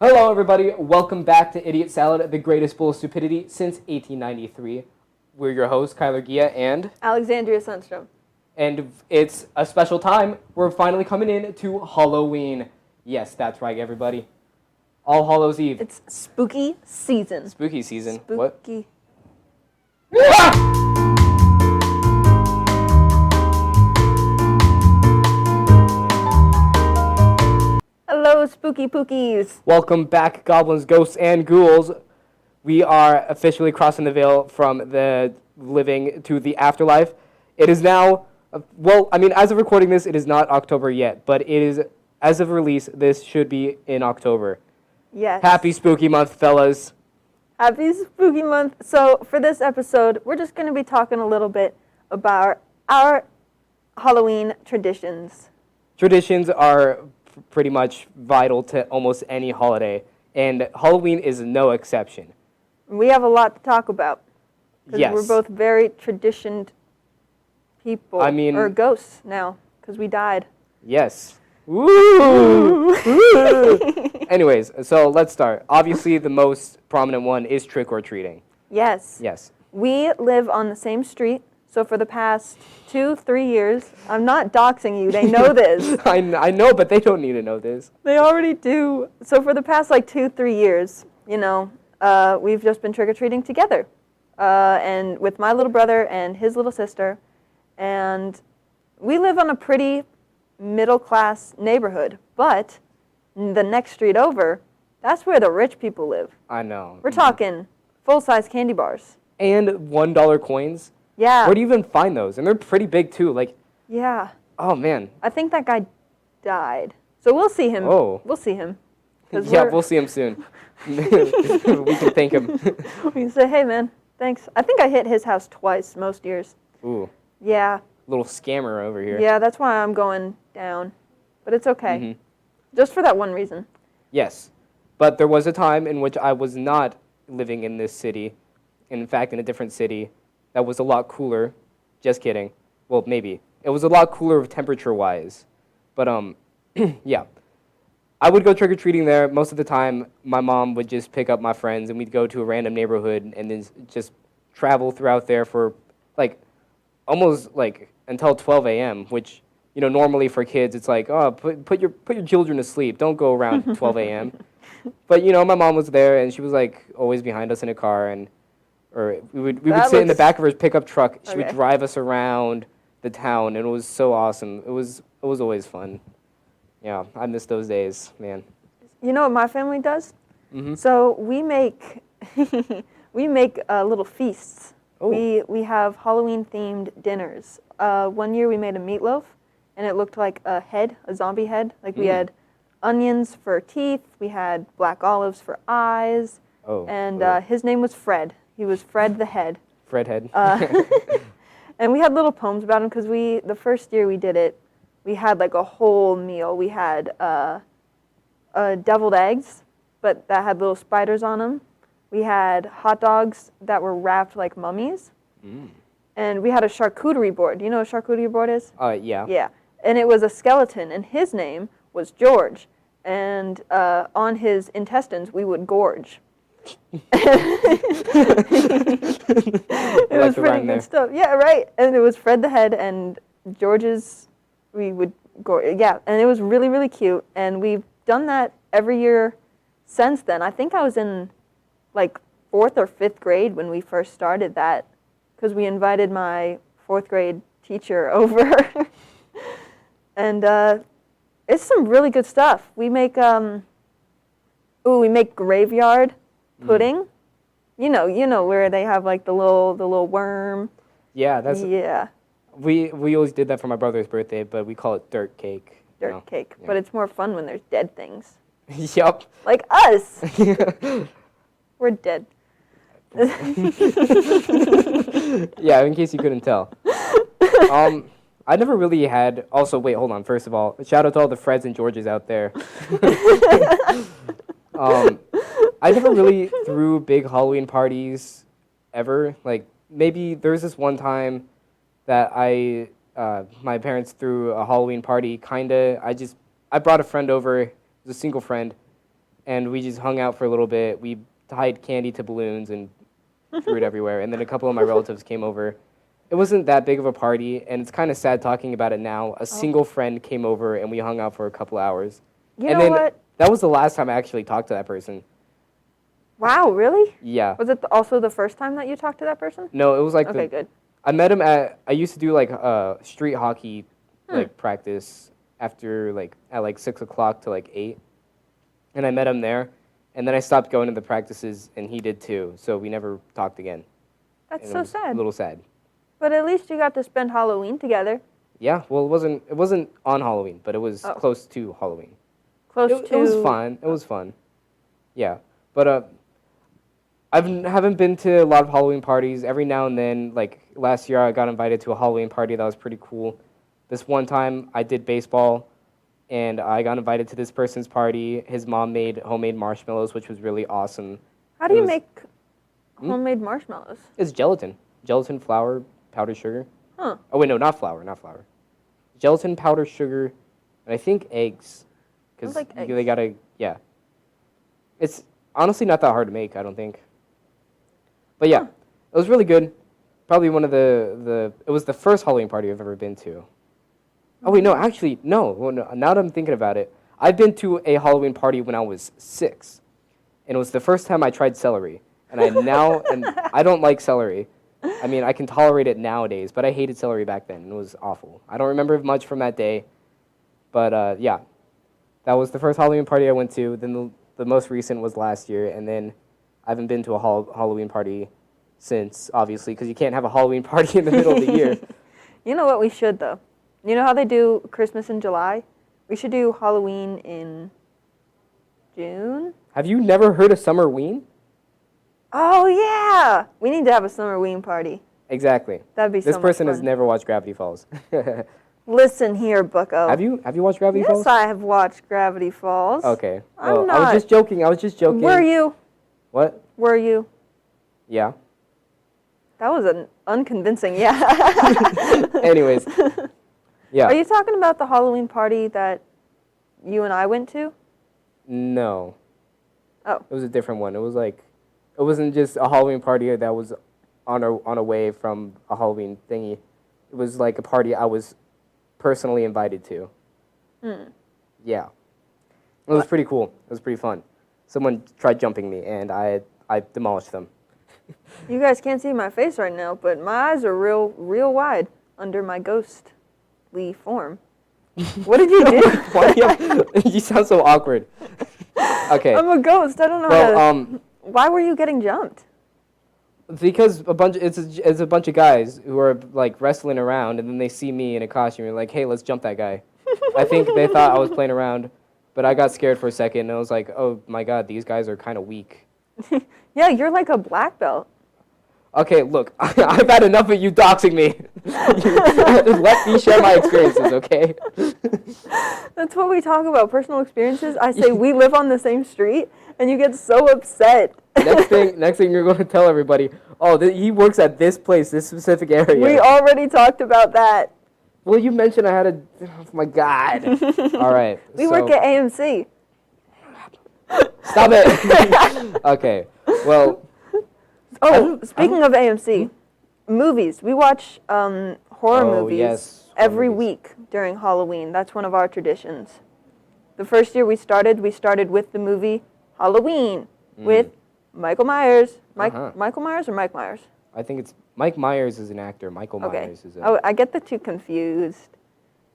Hello, everybody. Welcome back to Idiot Salad, the greatest bowl of stupidity since 1893. We're your hosts, Kyler Gia and Alexandria Sundstrom. it's a special time. We're finally coming in to Halloween. Yes, that's right, everybody. All Hallows Eve. It's spooky season. Spooky season. Spooky. What? Hello, spooky pookies. Welcome back, goblins, ghosts, and ghouls. We are officially crossing the veil from the living to the afterlife. It is now, as of recording this, it is not October yet, but it is, as of release, this should be in October. Yes. Happy spooky month, fellas. Happy spooky month. So for this episode, we're just going to be talking a little bit about our Halloween traditions. Traditions are pretty much vital to almost any holiday, and Halloween is no exception. We have a lot to talk about. Yes. We're both very traditioned people. Or ghosts now, because we died. Yes. Woo! Anyways, so let's start. Obviously, the most prominent one is trick-or-treating. Yes. Yes. We live on the same street, so for the past 2-3 years, I'm not doxing you, they know this. I know, but they don't need to know this. They already do. So for the past 2-3 years, we've just been trick-or-treating together. And with my little brother and his little sister. And we live on a pretty middle-class neighborhood, but the next street over, that's where the rich people live. I know. We're talking full-size candy bars. And $1 coins. Yeah. Where do you even find those? And they're pretty big, too. Yeah. Oh, man. I think that guy died. So we'll see him. Oh. We'll see him. Yeah, we'll see him soon. We can thank him. We can say, hey, man, thanks. I think I hit his house twice most years. Ooh. Yeah. Little scammer over here. Yeah, that's why I'm going down. But it's okay. Mm-hmm. Just for that one reason. Yes. But there was a time in which I was not living in this city. In fact, in a different city that was a lot cooler. Just kidding. Well, maybe. It was a lot cooler temperature-wise. But, yeah. I would go trick-or-treating there. Most of the time, my mom would just pick up my friends, and we'd go to a random neighborhood and then just travel throughout there for, almost, until 12 a.m., which, normally for kids, it's put your children to sleep. Don't go around 12 a.m. But, my mom was there, and she was, always behind us in a car, or we would sit in the back of her pickup truck. She would drive us around the town, and it was so awesome. It was always fun. Yeah, I miss those days, man. You know what my family does? Mm-hmm. So we make little feasts. Oh. We have Halloween-themed dinners. One year we made a meatloaf, and it looked like a head, a zombie head. We had onions for teeth. We had black olives for eyes. Oh. And his name was Fred. He was Fred the Head. Fred Head. And we had little poems about him because the first year we did it, we had a whole meal. We had deviled eggs, but that had little spiders on them. We had hot dogs that were wrapped like mummies. Mm. And we had a charcuterie board. Do you know what a charcuterie board is? Yeah. Yeah. And it was a skeleton, and his name was George. And on his intestines, we would gorge. It was pretty good stuff. Yeah, right. And it was Fred the Head, and George's, we would gorge. Yeah, and it was really, really cute. And we've done that every year since then. I think I was in 4th or 5th grade when we first started that, because we invited my 4th grade teacher over. And it's some really good stuff. We make graveyard pudding. You know where they have the little worm. Yeah, that's. Yeah. We always did that for my brother's birthday, but we call it dirt cake. Dirt cake, yeah. But it's more fun when there's dead things. Yup. Like us. We're dead. Yeah, in case you couldn't tell. I never really had. Also, wait, hold on. First of all, shout out to all the Freds and Georges out there. I never really threw big Halloween parties ever. Maybe there was this one time that my parents threw a Halloween party. I brought a friend over. It was a single friend, and we just hung out for a little bit. We tied candy to balloons and threw it everywhere. And then a couple of my relatives came over. It wasn't that big of a party, and it's kind of sad talking about it now. A single friend came over, and we hung out for a couple hours. You know what? That was the last time I actually talked to that person. Wow, really? Yeah. Was it also the first time that you talked to that person? No, it was like Okay, good. I met him I used to do like street hockey like practice after like at like 6 o'clock to like 8. And I met him there, and then I stopped going to the practices, and he did too. So we never talked again. That's And so it was sad. A little sad. But at least you got to spend Halloween together. Yeah, well, it wasn't on Halloween, but it was close to Halloween. It was fun. It was fun. Yeah, but I haven't been to a lot of Halloween parties. Every now and then, like last year, I got invited to a Halloween party that was pretty cool. This one time, I did baseball, and I got invited to this person's party. His mom made homemade marshmallows, which was really awesome. How do you make homemade marshmallows? It's gelatin, flour, powdered sugar. Huh. Oh wait, no, not flour. Gelatin, powdered sugar, and I think eggs. Because they gotta, yeah. It's honestly not that hard to make, I don't think. But yeah, it was really good. Probably one of it was the first Halloween party I've ever been to. Oh wait, no, actually, no. Well, no. Now that I'm thinking about it, I've been to a Halloween party when I was 6. And it was the first time I tried celery. And I don't like celery. I mean, I can tolerate it nowadays, but I hated celery back then, and it was awful. I don't remember much from that day, but yeah. That was the first Halloween party I went to. Then the most recent was last year, and then I haven't been to a Halloween party since, obviously, because you can't have a Halloween party in the middle of the year. You know what we should, though? You know how they do Christmas in July? We should do Halloween in June? Have you never heard of Summerween? Oh, yeah! We need to have a Summerween party. Exactly. That'd be so much fun. This person has never watched Gravity Falls. Listen here, bucko. Have you watched Gravity Falls? Yes, I have watched Gravity Falls. Okay. I'm not. I was just joking. Were you? What? Were you? Yeah. That was an unconvincing yeah. Anyways. Yeah. Are you talking about the Halloween party that you and I went to? No. Oh. It was a different one. It wasn't just a Halloween party that was on a way from a Halloween thingy. It was like a party I was personally invited to. Yeah. It was pretty cool. It was pretty fun. Someone tried jumping me, and I demolished them. You guys can't see my face right now, but my eyes are real wide under my ghostly form. What did you do? You sound so awkward. Okay. I'm a ghost. I don't know why were you getting jumped? Because it's a bunch of guys who are like wrestling around, and then they see me in a costume and like, hey, let's jump that guy. I think they thought I was playing around, but I got scared for a second, and I was like, oh my god, these guys are kind of weak. Yeah, you're like a black belt. Okay, look, I've had enough of you doxing me. Let me share my experiences, okay? That's what we talk about, personal experiences. I say we live on the same street, and you get so upset. Next thing you're going to tell everybody, oh, he works at this place, this specific area. We already talked about that. Well, you mentioned I had oh my god. All right. We work at AMC. Stop it. Okay, well. Oh, speaking of AMC, movies. We watch horror movies every week during Halloween. That's one of our traditions. The first year we started with the movie Halloween with Michael Myers. Michael Myers or Mike Myers? I think it's Mike Myers is an actor. Michael Myers is Oh, I get the two confused.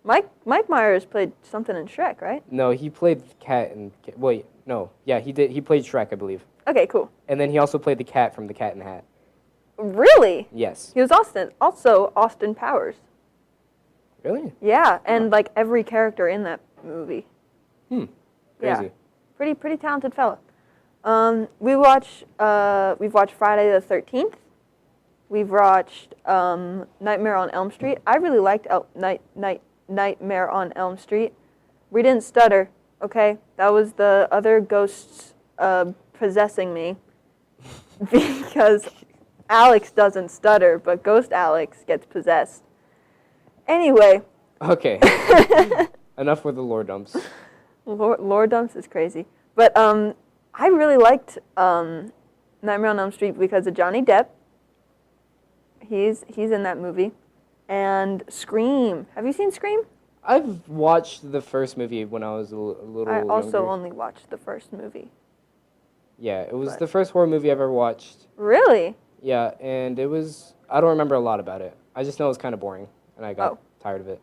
Mike Myers played something in Shrek, right? No, he played Cat in... Wait, no. Yeah, he did. He played Shrek, I believe. Okay, cool. And then he also played the cat from The Cat in the Hat. Really? Yes. He was also Austin Powers. Really? Yeah, and like every character in that movie. Crazy. Yeah. Pretty talented fella. We've watched Friday the 13th. We've watched Nightmare on Elm Street. I really liked Nightmare on Elm Street. We didn't stutter, okay? That was the other ghosts possessing me because Alex doesn't stutter, but Ghost Alex gets possessed. Anyway. Okay. Enough with the lore dumps. Lore dumps is crazy. But I really liked Nightmare on Elm Street because of Johnny Depp. He's in that movie. And Scream. Have you seen Scream? I've watched the first movie when I was a little I also younger. only watched the first movie. Yeah, it was the first horror movie I've ever watched. Really? Yeah, and it was, I don't remember a lot about it. I just know it was kind of boring, and I got tired of it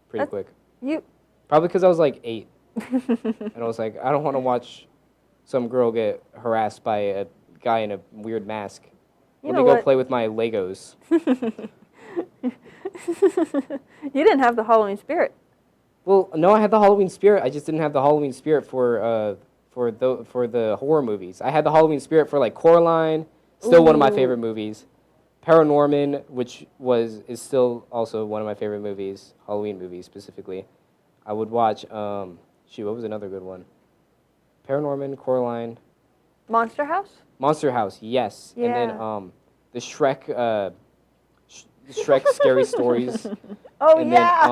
pretty quick. Probably because I was like 8. And I was like, I don't want to watch some girl get harassed by a guy in a weird mask. Let me go play with my Legos. You didn't have the Halloween spirit. Well, no, I had the Halloween spirit. I just didn't have the Halloween spirit for the horror movies. I had the Halloween spirit for like Coraline, still one of my favorite movies. Paranorman, which is still also one of my favorite movies, Halloween movies specifically. I would watch what was another good one? Paranorman, Coraline. Monster House? Monster House, yes. Yeah. And then the Shrek Shrek Scary Stories. Oh, and yeah.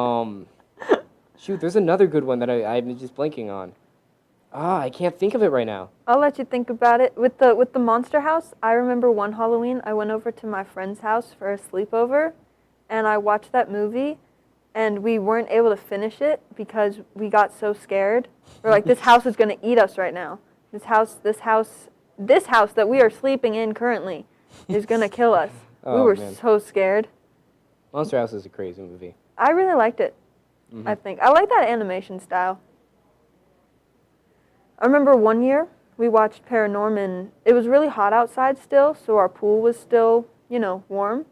Then there's another good one that I'm just blanking on. I can't think of it right now. I'll let you think about it. With the Monster House, I remember one Halloween I went over to my friend's house for a sleepover, and I watched that movie, and we weren't able to finish it because we got so scared. We're like, this house is gonna eat us right now. This house that we are sleeping in currently is gonna kill us. We were so scared. Monster House is a crazy movie. I really liked it. I think I like that animation style. I remember one year we watched Paranorman. It was really hot outside still, so our pool was still, warm.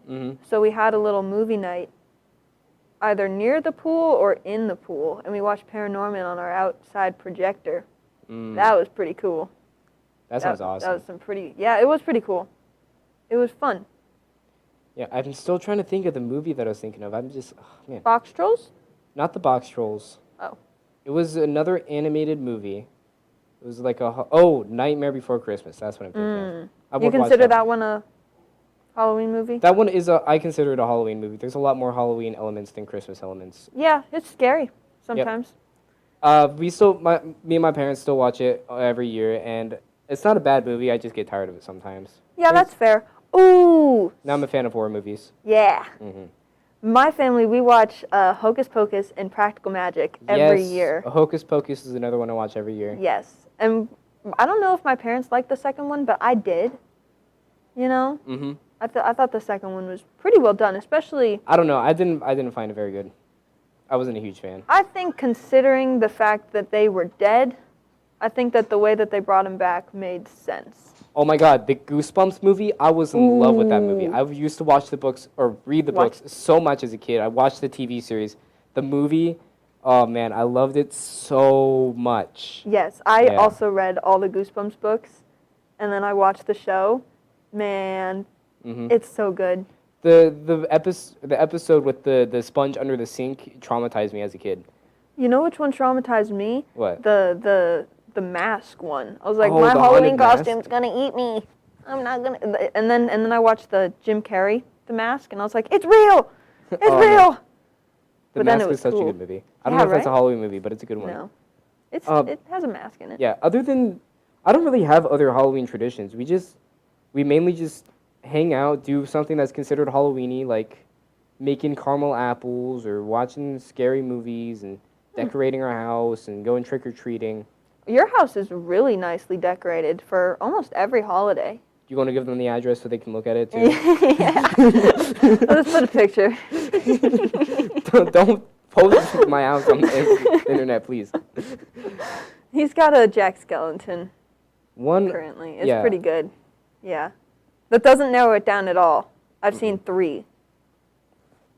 So we had a little movie night either near the pool or in the pool, and we watched Paranorman on our outside projector. That was pretty cool. That sounds awesome. That was it was pretty cool. It was fun. Yeah, I'm still trying to think of the movie that I was thinking of. I'm just, man. Box Trolls? Not the Box Trolls. Oh. It was another animated movie. It was like Nightmare Before Christmas. That's what I'm thinking of. You consider that one a Halloween movie? That one I consider it a Halloween movie. There's a lot more Halloween elements than Christmas elements. Yeah, it's scary sometimes. Yep. Me and my parents still watch it every year, and it's not a bad movie. I just get tired of it sometimes. Yeah, that's fair. Ooh. Now I'm a fan of horror movies. Yeah. My family, we watch Hocus Pocus and Practical Magic every year. Hocus Pocus is another one I watch every year. Yes. And I don't know if my parents liked the second one, but I did. I thought the second one was pretty well done, especially... I don't know. I didn't find it very good. I wasn't a huge fan. I think considering the fact that they were dead, I think that the way that they brought them back made sense. Oh my God, the Goosebumps movie, I was in love with that movie. I used to watch the books or read the books so much as a kid. I watched the TV series. The movie, oh man, I loved it so much. Yes, I also read all the Goosebumps books, and then I watched the show. Man, it's so good. The episode with the sponge under the sink traumatized me as a kid. You know which one traumatized me? What? The mask one. I was like, my Halloween costume's gonna eat me. I'm not gonna. And then I watched the Jim Carrey The Mask, and I was like, it's real. It's real. The Mask is such a good movie. I don't know if it's a Halloween movie, but it's a good one. No, it has a mask in it. Yeah. I don't really have other Halloween traditions. We mainly just hang out, do something that's considered Halloweeny, like making caramel apples or watching scary movies and decorating our house and going trick or treating. Your house is really nicely decorated for almost every holiday. Do you want to give them the address so they can look at it too? Yeah. Let's put a picture. don't post my house on the internet, please. He's got a Jack Skellington one currently. It's pretty good. Yeah. That doesn't narrow it down at all. I've seen 3.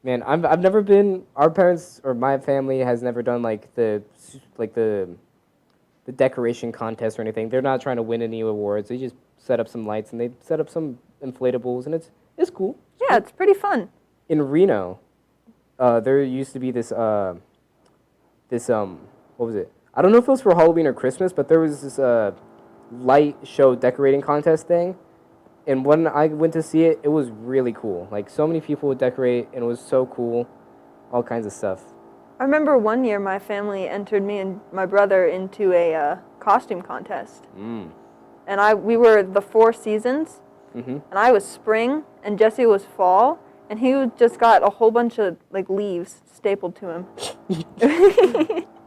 Man, I've never been. Our parents or my family has never done like the decoration contest or anything. They're not trying to win any awards. They just set up some lights and they set up some inflatables, and it's cool. It's pretty fun. In Reno, there used to be this what was it? I don't know if it was for Halloween or Christmas, but there was this light show decorating contest thing. And when I went to see it, it was really cool. Like, so many people would decorate, and it was so cool. All kinds of stuff. I remember one year my family entered me and my brother into a costume contest. and we were the 4 seasons, and I was spring, and Jesse was fall, and he just got a whole bunch of like leaves stapled to him.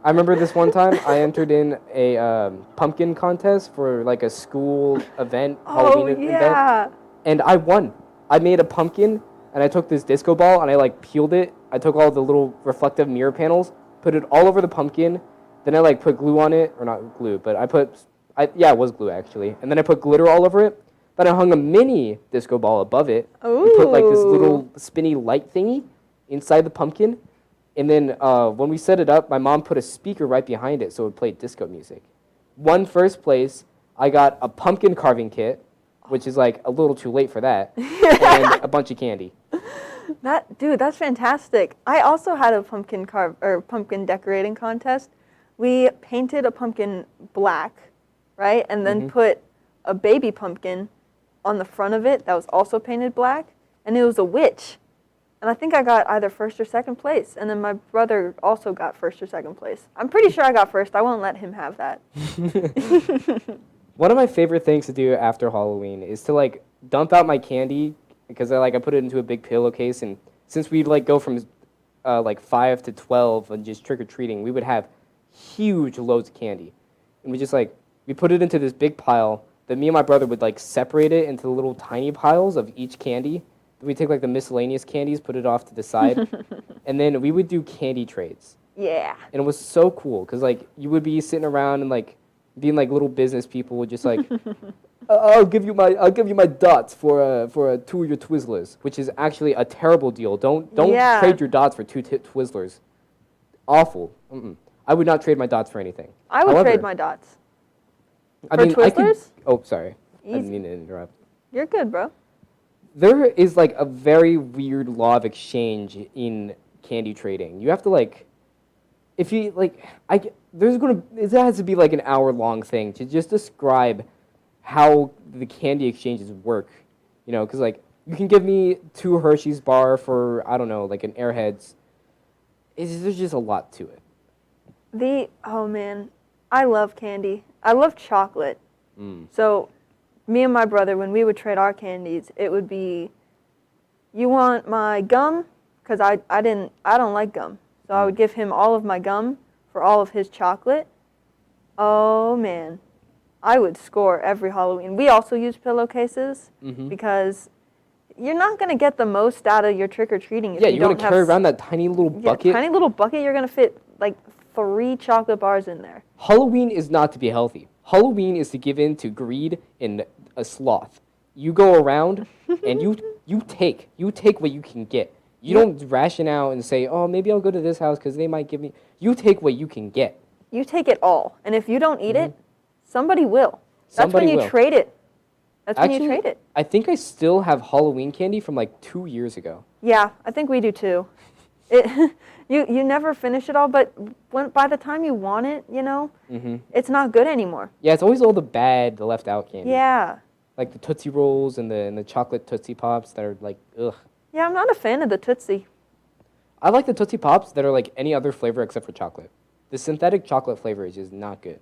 I remember this one time I entered in a pumpkin contest for like a school event, Halloween event, and I won. I made a pumpkin, and I took this disco ball, and I like peeled it. I took all the little reflective mirror panels, put it all over the pumpkin, then I like put glue on it, or not glue, but it was glue actually, and then I put glitter all over it. Then I hung a mini disco ball above it, and put like this little spinny light thingy inside the pumpkin. And then when we set it up, my mom put a speaker right behind it so it would play disco music. Won first place. I got a pumpkin carving kit, which is like a little too late for that, and a bunch of candy. That's fantastic. I also had a pumpkin decorating contest. We painted a pumpkin black, right? And then put a baby pumpkin on the front of it that was also painted black, and it was a witch. And I think I got either first or second place, and then my brother also got first or second place. I'm pretty sure I got first. I won't let him have that. One of my favorite things to do after Halloween is to like dump out my candy because I put it into a big pillowcase, and since we'd like go from like 5 to 12 and just trick or treating, we would have huge loads of candy, and we put it into this big pile. Then me and my brother would like separate it into little tiny piles of each candy. We take like the miscellaneous candies, put it off to the side, and then we would do candy trades. Yeah. And it was so cool because like you would be sitting around and like being like little business people would just like, I'll give you my dots for 2 of your Twizzlers, which is actually a terrible deal. Don't trade your dots for 2 Twizzlers. Awful. I would not trade my dots for anything. I would trade my dots. For Twizzlers? Oh, sorry. Easy. I didn't mean to interrupt. You're good, bro. There is like a very weird law of exchange in candy trading. You have to like, if you like, it has to be like an hour-long thing to just describe how the candy exchanges work. You know, because like you can give me 2 Hershey's bar for I don't know, like an Airheads. There's just a lot to it. Oh man, I love candy. I love chocolate. So me and my brother, when we would trade our candies, it would be, you want my gum? Because I don't like gum. So I would give him all of my gum for all of his chocolate. Oh man, I would score every Halloween. We also use pillowcases because you're not going to get the most out of your trick-or-treating if you don't have... Yeah, you want to carry around that tiny little bucket? Tiny little bucket, you're going to fit like 3 chocolate bars in there. Halloween is not to be healthy. Halloween is to give in to greed and a sloth. You go around and you take what you can get. You don't ration out and say, oh, maybe I'll go to this house because they might give me. You take what you can get. You take it all. And if you don't eat it, somebody will. That's when you trade it. When you trade it. I think I still have Halloween candy from like 2 years ago. Yeah, I think we do too. You never finish it all, but by the time you want it, you know, it's not good anymore. Yeah, it's always all the left out candy. Yeah. Like the Tootsie Rolls and the chocolate Tootsie Pops that are like, ugh. Yeah, I'm not a fan of the Tootsie. I like the Tootsie Pops that are like any other flavor except for chocolate. The synthetic chocolate flavor is just not good.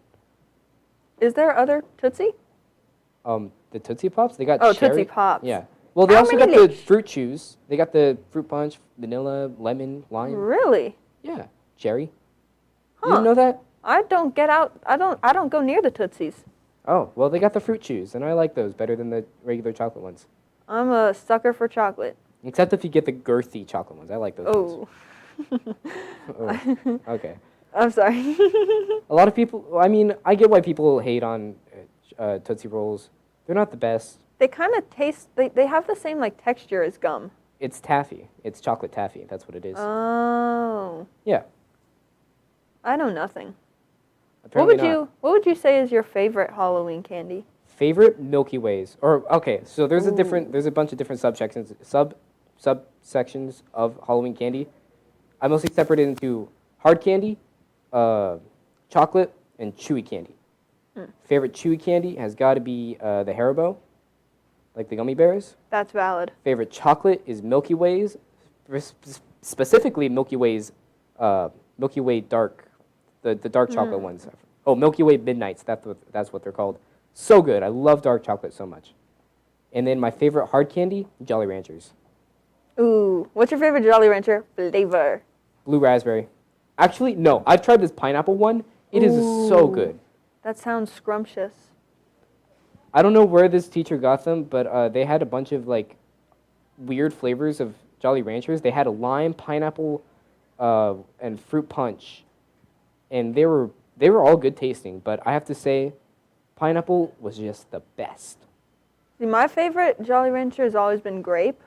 Is there other Tootsie? The Tootsie Pops? They got cherry. Tootsie Pops. Yeah. Well, they also got the fruit chews. They got the fruit punch, vanilla, lemon, lime. Really? Yeah. Cherry. Huh. You didn't know that? I don't go near the Tootsies. Oh, well, they got the fruit chews, and I like those better than the regular chocolate ones. I'm a sucker for chocolate. Except if you get the girthy chocolate ones. I like those ones. Oh. Okay. I'm sorry. A lot of people, I mean, I get why people hate on Tootsie Rolls. They're not the best. They kind of taste, they have the same like texture as gum. It's taffy. It's chocolate taffy. That's what it is. Oh. Yeah. I know nothing. Apparently what would you say is your favorite Halloween candy? Favorite Milky Ways. Okay, so there's a bunch of different subsections of Halloween candy. I mostly separate it into hard candy, chocolate, and chewy candy. Favorite chewy candy has got to be the Haribo, like the gummy bears. That's valid. Favorite chocolate is Milky Ways, specifically Milky Ways, Milky Way dark, the dark chocolate ones. Oh, Milky Way Midnights. That's what they're called. So good. I love dark chocolate so much. And then my favorite hard candy, Jolly Ranchers. Ooh, what's your favorite Jolly Rancher flavor? Blue raspberry. Actually, no. I've tried this pineapple one. It is so good. That sounds scrumptious. I don't know where this teacher got them, but they had a bunch of like weird flavors of Jolly Ranchers. They had a lime, pineapple, and fruit punch, and they were all good tasting. But I have to say, pineapple was just the best. See, my favorite Jolly Rancher has always been grape,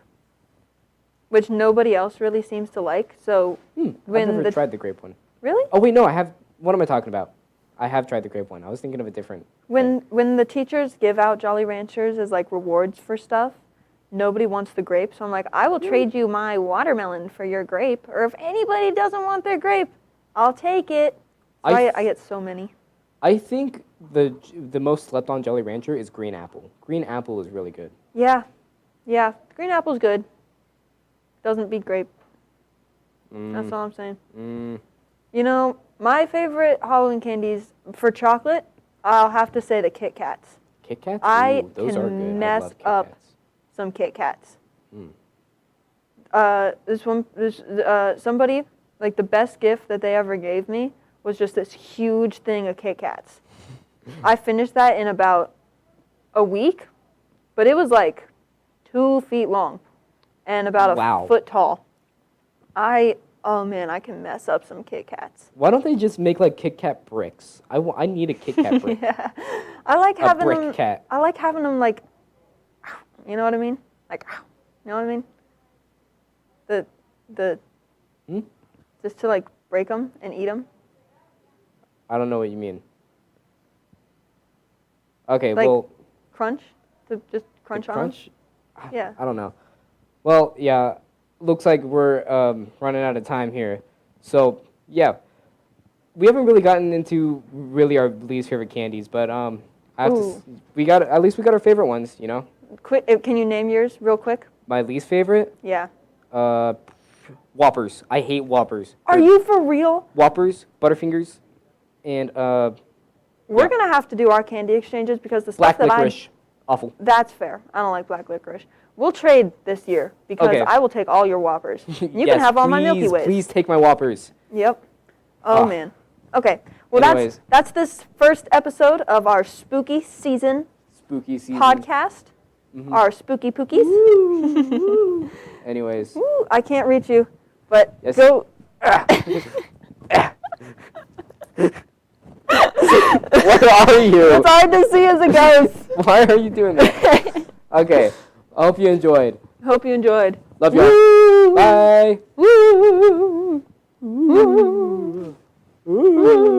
which nobody else really seems to like. So I've never tried the grape one. Really? Oh wait, no, I have. What am I talking about? I have tried the grape one. I was thinking of a different. When the teachers give out Jolly Ranchers as like rewards for stuff, nobody wants the grape. So I'm like, I will trade you my watermelon for your grape. Or if anybody doesn't want their grape, I'll take it. So I get so many. I think the most slept on Jolly Rancher is green apple. Green apple is really good. Yeah. Green apple's good. Doesn't beat grape. That's all I'm saying. You know, my favorite Halloween candies for chocolate, I'll have to say the Kit Kats. Kit Kats? I those are good. can mess I love Kit up Kats. some Kit Kats. Somebody, like the best gift that they ever gave me was just this huge thing of Kit Kats. I finished that in about a week, but it was like 2 feet long and about a foot tall. Oh man, I can mess up some Kit Kats. Why don't they just make like Kit Kat bricks? I need a Kit Kat brick. Yeah. I like having brick them. cat. I like having them like, you know what I mean? Like, you know what I mean? Just to like break them and eat them. I don't know what you mean. Okay, like well. Crunch? To just crunch on them? Crunch? Yeah. I don't know. Well, yeah. Looks like we're running out of time here. So, yeah. We haven't really gotten into really our least favorite candies, but I have to, at least we got our favorite ones, you know? Can you name yours real quick? My least favorite? Yeah. Whoppers. I hate Whoppers. Are you for real? Whoppers, Butterfingers, and we're going to have to do our candy exchanges because the stuff black licorice. Awful. That's fair. I don't like black licorice. We'll trade this year because I will take all your Whoppers. You can have all my Milky Ways. Please take my Whoppers. Yep. Oh, man. Okay. Well, anyways. that's this first episode of our spooky season podcast. Our spooky pookies. Anyways. Woo, I can't reach you, but yes. go. What are you? It's hard to see as it goes. Why are you doing that? Okay. I hope you enjoyed. Hope you enjoyed. Love y'all. Bye. Woo. Woo. Woo.